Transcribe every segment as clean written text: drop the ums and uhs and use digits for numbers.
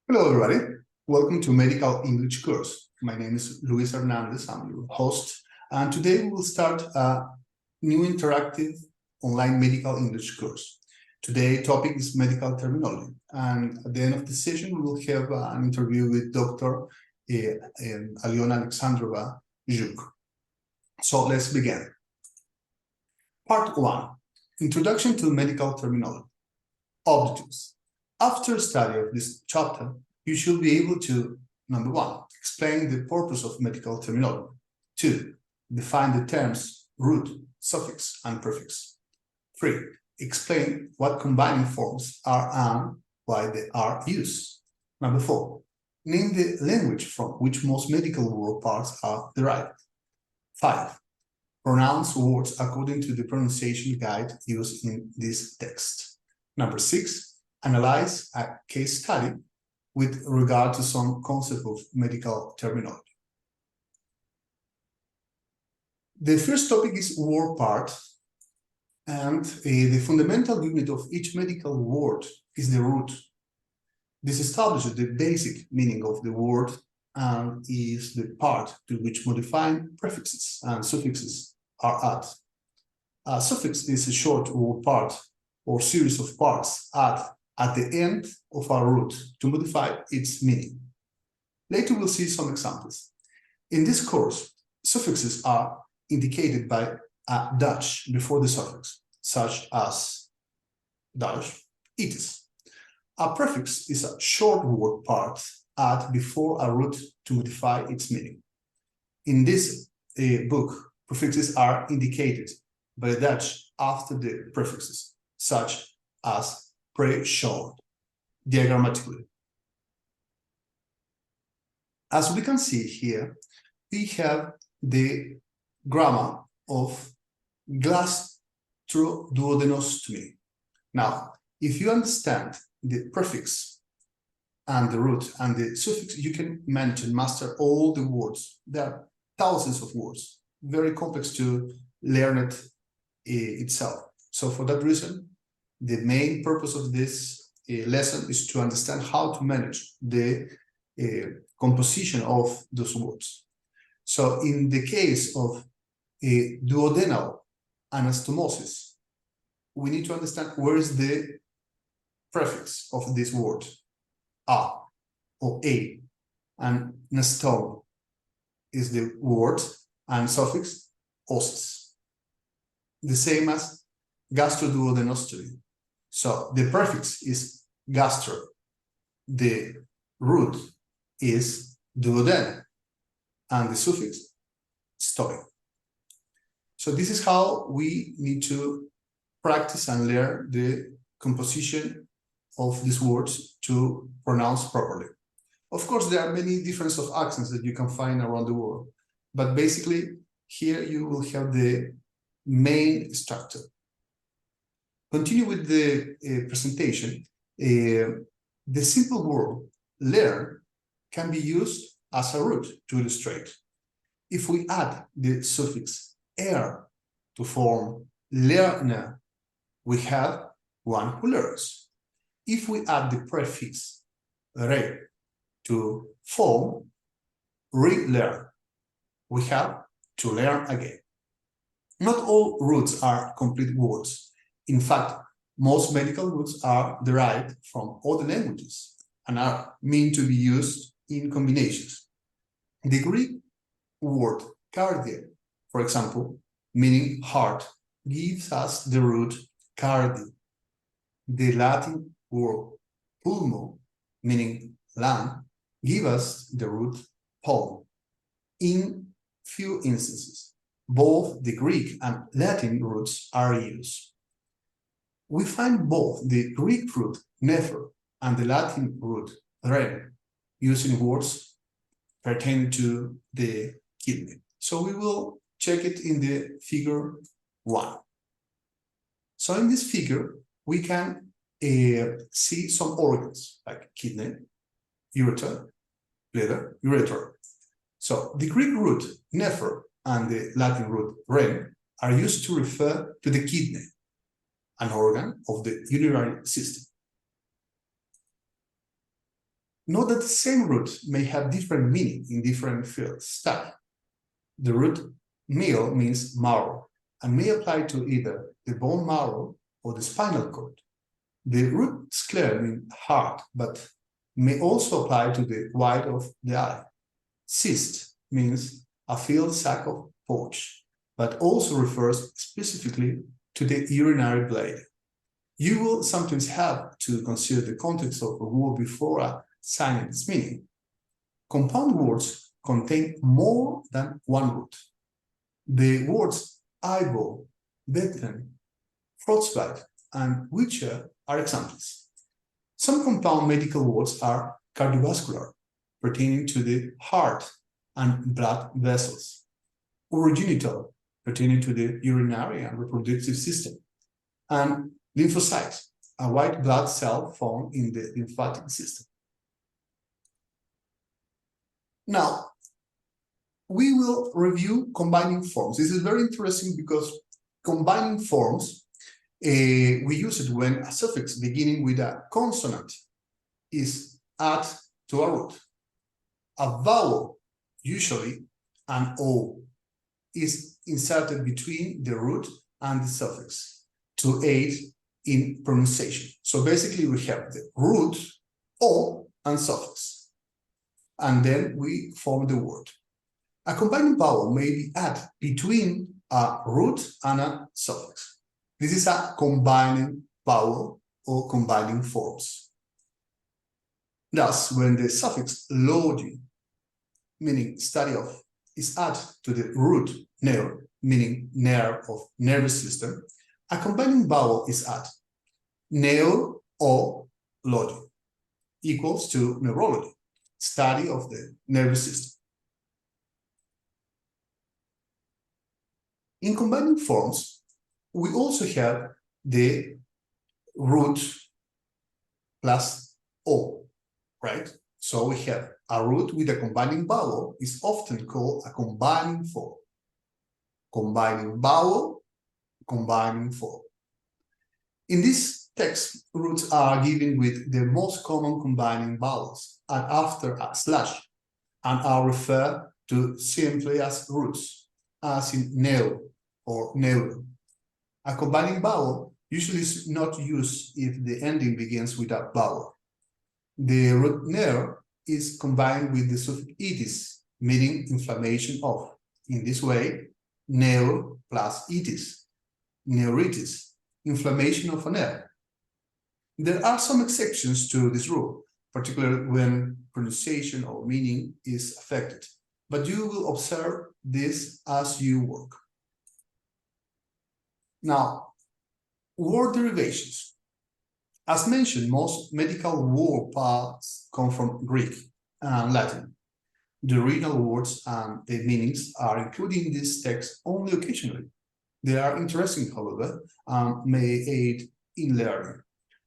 Hello, everybody. Welcome to Medical English course. My name is Luis Hernandez. I'm your host. And today we will start a new interactive online medical English course. Today's topic is medical terminology. And at the end of the session, we will have an interview with Dr. Aliona Alexandrova Zhuk. So let's begin. Part 1. Introduction to medical terminology. Objectives. After study of this chapter, you should be able to, number 1, explain the purpose of medical terminology. 2, define the terms root, suffix, and prefix. 3, explain what combining forms are and why they are used. Number 4, name the language from which most medical word parts are derived. 5, pronounce words according to the pronunciation guide used in this text. Number 6, analyze a case study with regard to some concept of medical terminology. The first topic is word part, and the fundamental unit of each medical word is the root. This establishes the basic meaning of the word and is the part to which modifying prefixes and suffixes are added. A suffix is a short word part or series of parts added at the end of a root to modify its meaning. Later we'll see some examples. In this course, suffixes are indicated by a dash before the suffix, such as dash, itis. A prefix is a short word part added before a root to modify its meaning. In this book, prefixes are indicated by a dash after the prefixes, such as pre-shown diagrammatically. As we can see here, we have the grammar of gastroduodenostomy. Now, if you understand the prefix and the root and the suffix, you can manage and master all the words. There are thousands of words, very complex to learn it itself. So for that reason, the main purpose of this lesson is to understand how to manage the composition of those words. So in the case of duodenal anastomosis, we need to understand where is the prefix of this word, a or a, and nastom is the word and suffix osis. The same as gastroduodenostomy. So the prefix is gastro, the root is duoden, and the suffix stoi. So this is how we need to practice and learn the composition of these words to pronounce properly. Of course, there are many differences of accents that you can find around the world, but basically here you will have the main structure. Continue with the presentation. The simple word learn can be used as a root to illustrate. If we add the suffix er to form learner, we have one who learns. If we add the prefix re to form relearn, we have to learn again. Not all roots are complete words. In fact, most medical roots are derived from other languages and are meant to be used in combinations. The Greek word cardia, for example, meaning heart, gives us the root cardi. The Latin word pulmo, meaning lung, gives us the root pulm. In few instances, both the Greek and Latin roots are used. We find both the Greek root nepher and the Latin root ren used in words pertaining to the kidney. So we will check it in the figure 1. So in this figure, we can see some organs like kidney, ureter, bladder, ureter. So the Greek root nepher and the Latin root ren are used to refer to the kidney, an organ of the urinary system. Note that the same root may have different meaning in different fields studied. The root "mil" means marrow and may apply to either the bone marrow or the spinal cord. The root "sclera" means heart, but may also apply to the white of the eye. Cyst means a filled sac of pouch, but also refers specifically to the urinary bladder. You will sometimes have to consider the context of a word before assigning its meaning. Compound words contain more than one root. The words eyeball, bedpan, frostbite, and witcher are examples. Some compound medical words are cardiovascular, pertaining to the heart and blood vessels, urogenital, pertaining to the urinary and reproductive system, and lymphocyte, a white blood cell found in the lymphatic system. Now, we will review combining forms. This is very interesting because combining forms, we use it when a suffix beginning with a consonant is added to a root. A vowel, usually an O, is inserted between the root and the suffix to aid in pronunciation. So basically we have the root, O, and suffix, and then we form the word. A combining vowel may be added between a root and a suffix. This is a combining vowel or combining forms. Thus, when the suffix "logi", meaning study of, is added to the root "neo", meaning nerve of nervous system, a combining vowel is added. Neo or logi equals to neurology, study of the nervous system. In combining forms, we also have the root plus O, right? So we have a root with a combining vowel is often called a combining form. Combining vowel, combining form. In this text, roots are given with the most common combining vowels and after a slash, and are referred to simply as roots, as in neo or neuro. A combining vowel usually is not used if the ending begins with a vowel. The root neo is combined with the suffix itis, meaning inflammation of. In this way, neo plus itis, neuritis, inflammation of a nerve. There are some exceptions to this rule, particularly when pronunciation or meaning is affected, but you will observe this as you work. Now, word derivations. As mentioned, most medical word paths come from Greek and Latin. The original words and their meanings are included in this text only occasionally. They are interesting, however, and may aid in learning.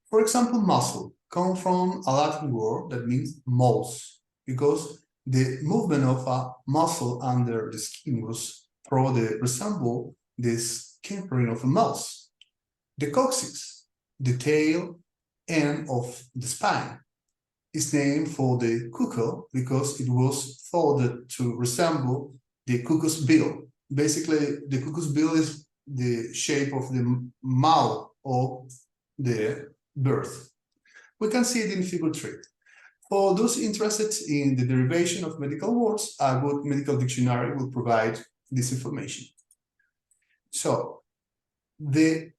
For example, muscle comes from a Latin word that means moles, because the movement of a muscle under the skin was thought to resemble the scampering of a mouse. The coccyx, the tail end of the spine, is named for the cuckoo because it was thought to resemble the cuckoo's bill. Basically, the cuckoo's bill is the shape of the mouth of the bird. We can see it in figure 3. For those interested in the derivation of medical words, a good medical dictionary will provide this information. So, this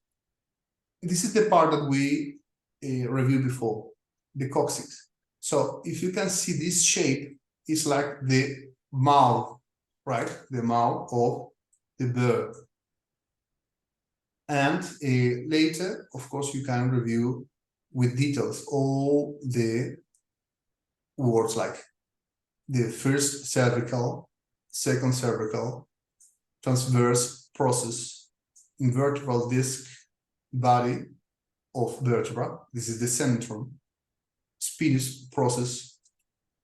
is the part that we reviewed before, the coccyx. So, if you can see this shape, it's like the mouth, right? The mouth of the bird. And later, of course, you can review with details all the words like the first cervical, second cervical, transverse process, invertebral disc, body of vertebra. This is the centrum, spinous process,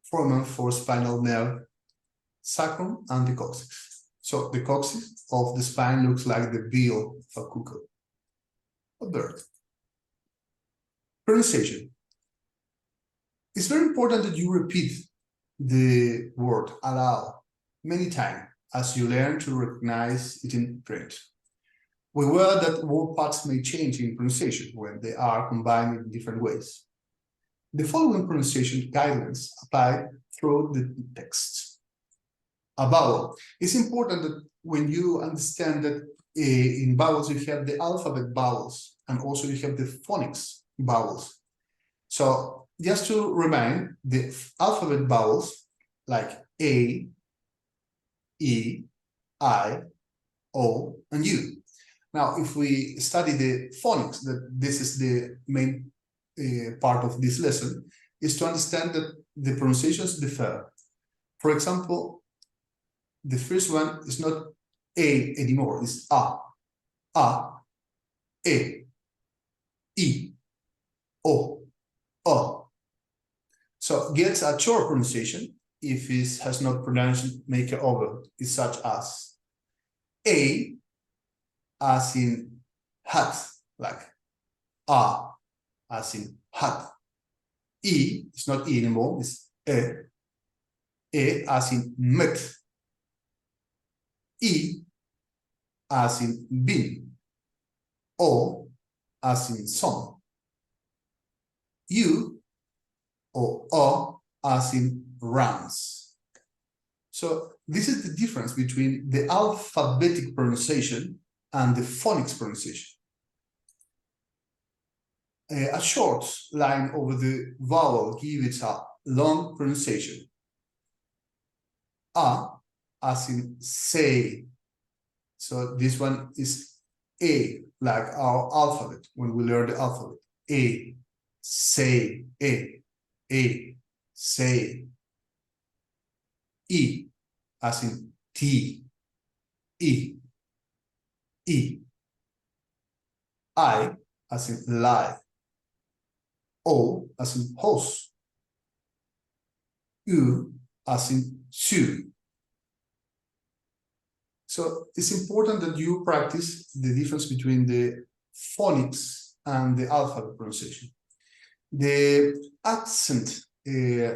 foramen for spinal nerve, sacrum, and the coccyx. So the coccyx of the spine looks like the bill of a cuckoo, a bird. Pronunciation. It's very important that you repeat the word aloud many times as you learn to recognize it in print. We aware that word parts may change in pronunciation when they are combined in different ways. The following pronunciation guidelines apply through the text. A vowel. It's important that when you understand that in vowels you have the alphabet vowels and also you have the phonics vowels. So just to remind, the alphabet vowels like A, E, I, O, and U. Now, if we study the phonics, that this is the main part of this lesson, is to understand that the pronunciations differ. For example, the first one is not A anymore, it's A, E, I, O, O. So gets a short pronunciation if it has not pronounced maker over, is such as A as in hat, like A as in hat. E is not E anymore, it's E. E as in met. I as in bin. O as in son. U or O as in runs. So this is the difference between the alphabetic pronunciation and the phonics pronunciation. A short line over the vowel gives it a long pronunciation. A as in say. So this one is A, like our alphabet when we learn the alphabet. A, say, A, say. I as in T, I. I as in lie. O as in horse. U as in shoe. So it's important that you practice the difference between the phonics and the alphabet pronunciation. The accent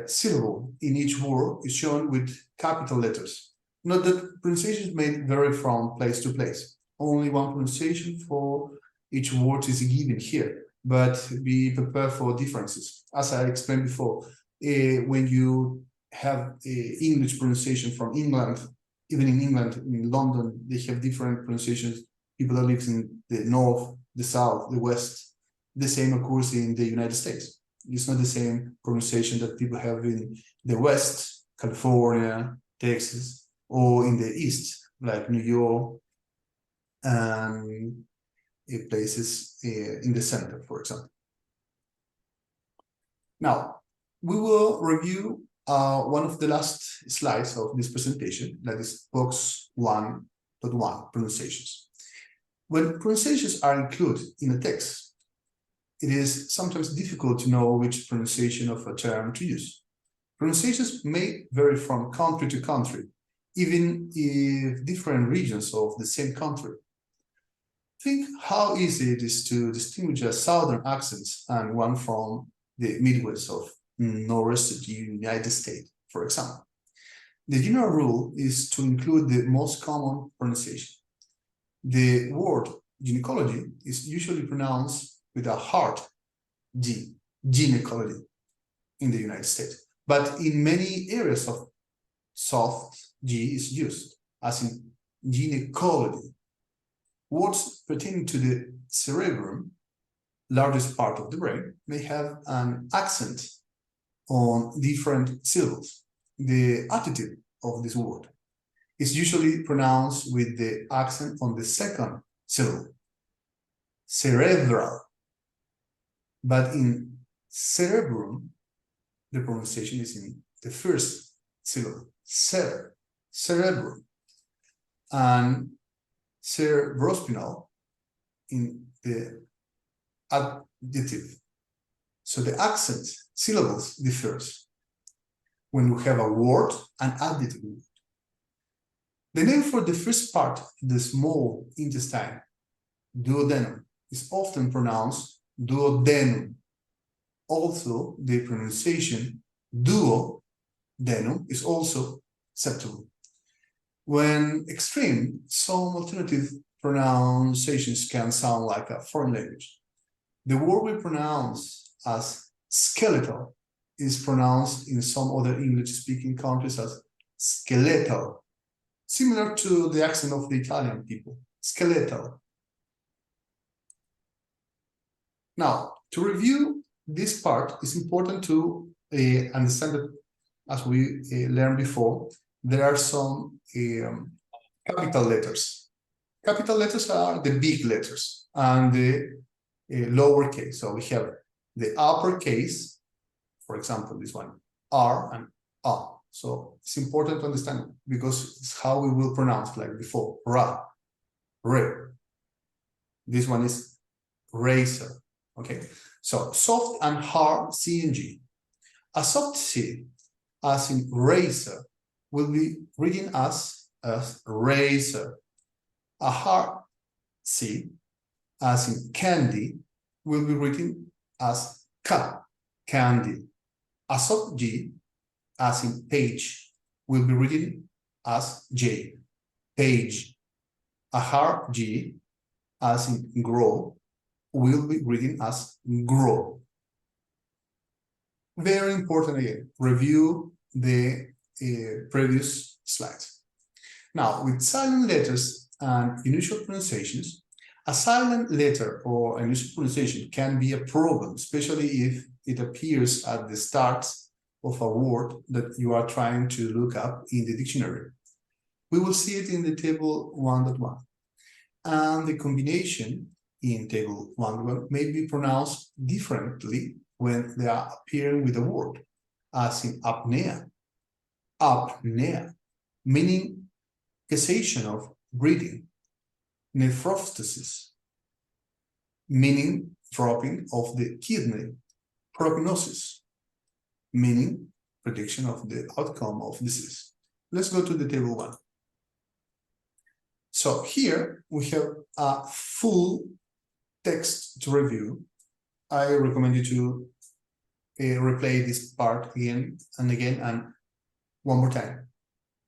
syllable in each word is shown with capital letters. Note that pronunciations may vary from place to place. Only one pronunciation for each word is given here, but be prepared for differences. As I explained before, when you have English pronunciation from England, even in England, in London, they have different pronunciations. People that live in the north, the south, the west. The same occurs in the United States. It's not the same pronunciation that people have in the west, California, Texas, or in the east, like New York, and places in the center, for example. Now, we will review one of the last slides of this presentation, that is box 1.1, pronunciations. When pronunciations are included in a text, it is sometimes difficult to know which pronunciation of a term to use. Pronunciations may vary from country to country, even if different regions of the same country. Think how easy it is to distinguish a southern accent and one from the Midwest of Northwest United States, for example. The general rule is to include the most common pronunciation. The word gynecology is usually pronounced with a hard G, gynecology, in the United States. But in many areas of soft G is used, as in gynecology. Words pertaining to the cerebrum, largest part of the brain, may have an accent on different syllables. The adjective of this word is usually pronounced with the accent on the second syllable, cerebral. But in cerebrum, the pronunciation is in the first syllable, cerebrum, and cerebrospinal in the adjective. So the accent syllables differs when we have a word and adjective. The name for the first part of the small intestine, duodenum, is often pronounced duodenum, also the pronunciation duo, denum, is also acceptable. When extreme, some alternative pronunciations can sound like a foreign language. The word we pronounce as skeletal is pronounced in some other English-speaking countries as skeletal, similar to the accent of the Italian people, skeletal. Now, to review this part, it's important to understand that, as we learned before, there are some capital letters. Capital letters are the big letters, and the lowercase. So we have the uppercase, for example, this one, R and A. So it's important to understand because it's how we will pronounce, like before, ra, re. This one is razor. Okay, so soft and hard C and G. A soft C, as in razor, will be reading as razor. A hard C, as in candy, will be written as candy. A soft G, as in page, will be written as J, page. A hard G, as in grow, will be written as grow. Very important again, review the previous slides. Now, with silent letters and unusual pronunciations, a silent letter or unusual pronunciation can be a problem, especially if it appears at the start of a word that you are trying to look up in the dictionary. We will see it in the table 1.1. And the combination in table 1.1 may be pronounced differently when they are appearing with a word, as in apnea, meaning cessation of breathing, nephrostasis, meaning dropping of the kidney, prognosis, meaning prediction of the outcome of disease. Let's go to the table 1. So here we have a full text to review. I recommend you to replay this part again and again, and one more time.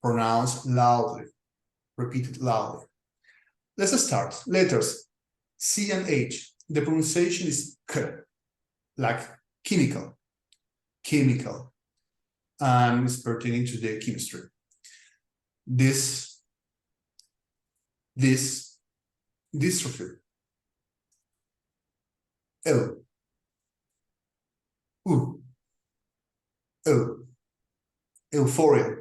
Pronounce loudly, repeat it loudly. Let's start. Letters C and H. The pronunciation is K, like chemical, and it's pertaining to the chemistry. This dystrophy. L. Euphoria.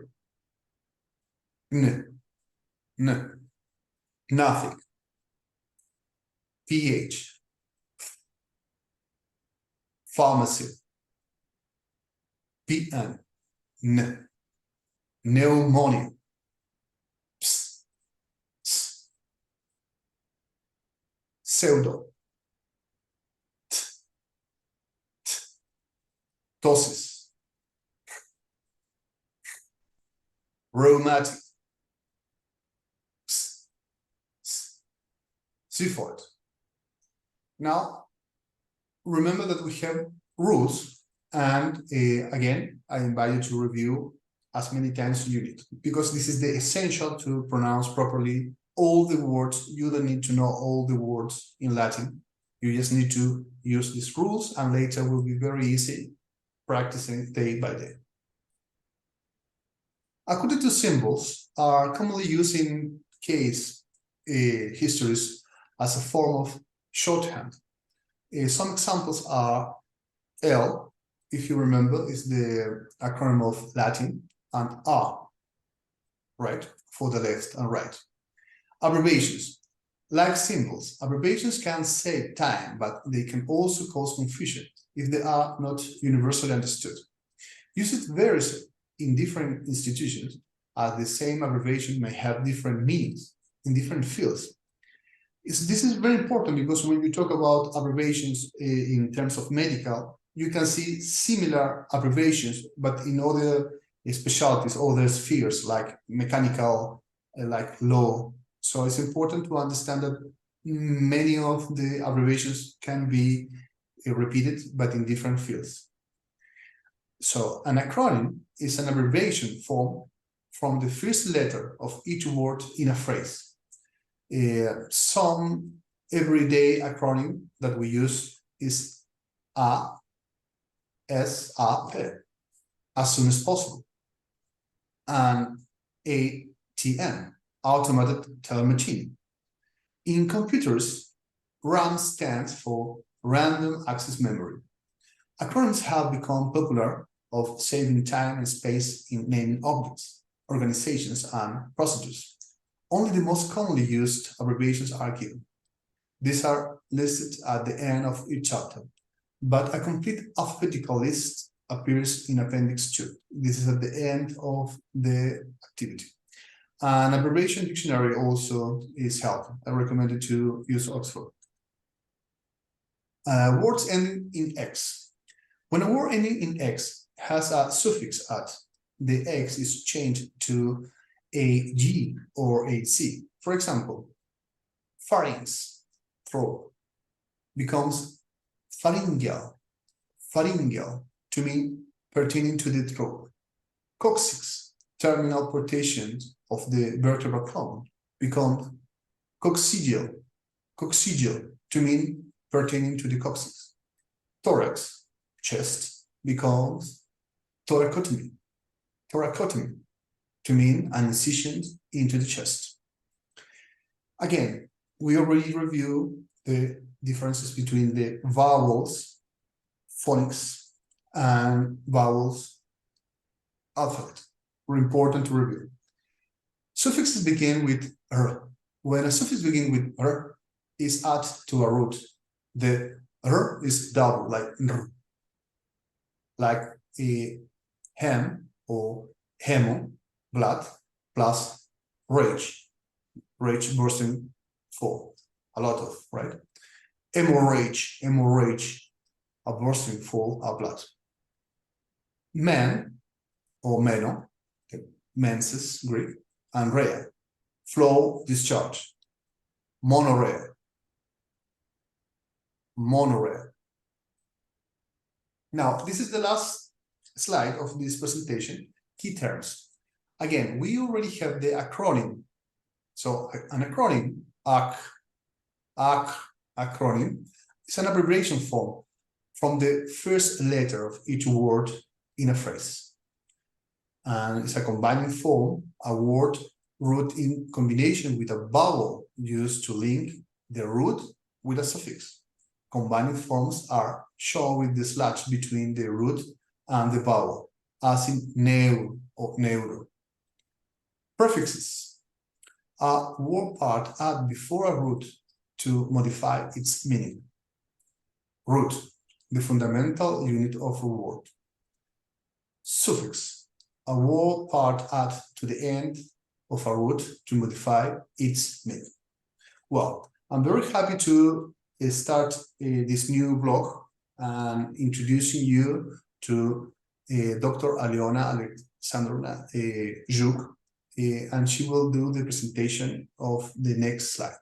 Nothing. pH. Pharmacy. PN. Pneumonia. Pseudo. Ptosis. Rheumatic. Syphilis. Now, remember that we have rules, and again, I invite you to review as many times as you need, because this is the essential to pronounce properly all the words. You don't need to know all the words in Latin. You just need to use these rules, and later will be very easy practicing day by day. According to symbols are commonly used in case histories as a form of shorthand. Some examples are L, if you remember, is the acronym of Latin, and R, right, for the left and right. Abbreviations. Like symbols, abbreviations can save time, but they can also cause confusion if they are not universally understood. Usage varies in different institutions, as the same abbreviation may have different meanings in different fields. This is very important because when you talk about abbreviations in terms of medical, you can see similar abbreviations, but in other specialties, other spheres like mechanical, like law. So it's important to understand that many of the abbreviations can be repeated, but in different fields. So an acronym is an abbreviation form from the first letter of each word in a phrase. Some everyday acronym that we use is ASAP, as soon as possible, and ATM, automated teller machine. In computers, RAM stands for random access memory. Acronyms have become popular of saving time and space in naming objects, organizations, and procedures. Only the most commonly used abbreviations are given. These are listed at the end of each chapter, but a complete alphabetical list appears in Appendix 2. This is at the end of the activity. An abbreviation dictionary also is helpful. I recommend you to use Oxford. Words ending in X. When a word ending in X has a suffix at, the X is changed to a G or a C. For example, pharynx, throat, becomes pharyngeal, to mean pertaining to the throat. Coccyx, terminal portion of the vertebral column, becomes coccygeal, to mean pertaining to the coccyx. Thorax, chest, becomes thoracotomy, to mean an incision into the chest. Again, we already reviewed the differences between the vowels, phonics, and vowels alphabet. Were important to review. Suffixes begin with r. When a suffix begins with r, is added to a root. The r is double, like r, like a hem or hemo, blood, plus rage bursting for a lot of, right? Hemorrhage, a bursting for a blood. Men or meno, menses, Greek, and rea, flow, discharge. Monorea. Now, this is the last slide of this presentation, key terms. Again, we already have the acronym. So an acronym, acronym, is an abbreviation form from the first letter of each word in a phrase. And it's a combining form, a word root in combination with a vowel used to link the root with a suffix. Combining forms are shown with the slash between the root and the vowel, as in neu or neuro. Prefixes. A word part added before a root to modify its meaning. Root, the fundamental unit of a word. Suffix, a word part added to the end of a root to modify its meaning. Well, I'm very happy to start this new blog and introducing you to Dr. Aliona Alexandrovna Zhuk, and she will do the presentation of the next slide.